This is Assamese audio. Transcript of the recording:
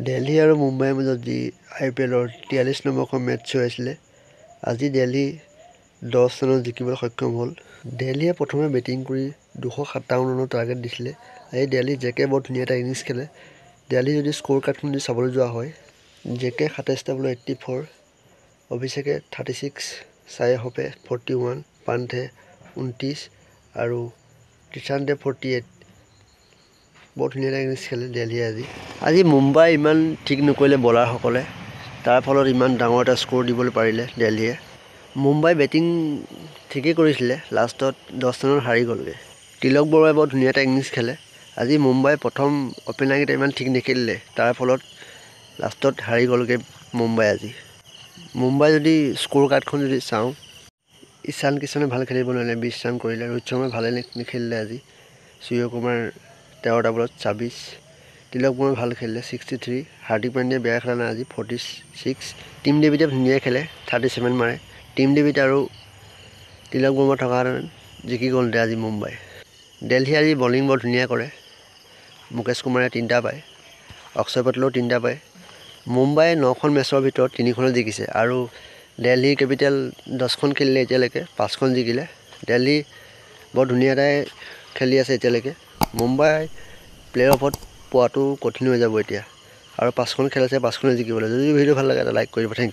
দিল্লী আৰু মুম্বাইৰ মাজত যি IPLৰ 43 নম্বৰখন মেটচ হৈ আছিলে, আজি দিল্লী 10 ৰানত জিকিবলৈ সক্ষম হ'ল। দিল্লীয়ে প্ৰথমে বেটিং কৰি 257 ৰানৰ টাৰ্গেট দিছিলে। আজি দিল্লী জেকে বৰ ধুনীয়া এটা ইনিংছ খেলে। দিল্লী যদি স্ক'ৰ কাৰ্ডখন যদি চাবলৈ যোৱা হয়, জেকে 27টা বলত 84, অভিষেকে 36, চাই হোপে 41, পান্থে 29 আৰু ত্ৰিশান্তে 48। বৰ ধুনীয়া এটা ইনিংছ খেলে দিল্লীয়ে আজি মুম্বাই ইমান ঠিক নকৰিলে বলাৰসকলে, তাৰ ফলত ইমান ডাঙৰ এটা স্ক'ৰ দিবলৈ পাৰিলে দিল্লীয়ে। মুম্বাই বেটিং ঠিকেই কৰিছিলে, লাষ্টত 10 ৰানত হাৰি গ'লগৈ। তিলক বৰুৱাই বৰ ধুনীয়া এটা ইনিংছ খেলে। আজি মুম্বাই প্ৰথম অপেনাৰকেইটা ইমান ঠিক নেখেলিলে, তাৰ ফলত লাষ্টত হাৰি গ'লগৈ মুম্বাই আজি। মুম্বাই যদি স্ক'ৰ কাৰ্ডখন যদি চাওঁ, ঈশান কিষাণে ভাল খেলিব নোৱাৰিলে, 20 ৰান কৰিলে। ৰোহিত শৰ্মাই ভালে নেখেলিলে আজি। সূৰ্যকুমাৰ 13টা বলত 26, তিলক বৰুৱাই ভাল খেলিলে 63, হাৰ্দিক পাণ্ডিয়াই বেয়া খেলা নাই আজি 46, টিম ডেভিডে ধুনীয়া খেলে 37 মাৰে। টিম ডেভিড আৰু তিলক বৰুৱা থকাহেঁতেন জিকি গ'লহেঁতেন আজি মুম্বাই। দিল্লী আজি বলিং বৰ ধুনীয়া কৰে। মুকেশ কুমাৰে 3টা পায়, অক্ষয় পেটেলেও 3টা পায়। মুম্বাই 9খন মেচৰ ভিতৰত 3খনে জিকিছে আৰু দিল্লী কেপিটেল 10খন খেলিলে এতিয়ালৈকে 5খন জিকিলে। দিল্লী বৰ ধুনীয়া এটাই খেলি আছে এতিয়ালৈকে। মুম্বাই প্লে' অফত পোৱাটো কঠিন হৈ যাব এতিয়া, আৰু 5খন খেল আছে, 5খনে জিকিবলৈ। যদি ভিডিঅ' ভাল লাগে এটা লাইক কৰিব। Thank U.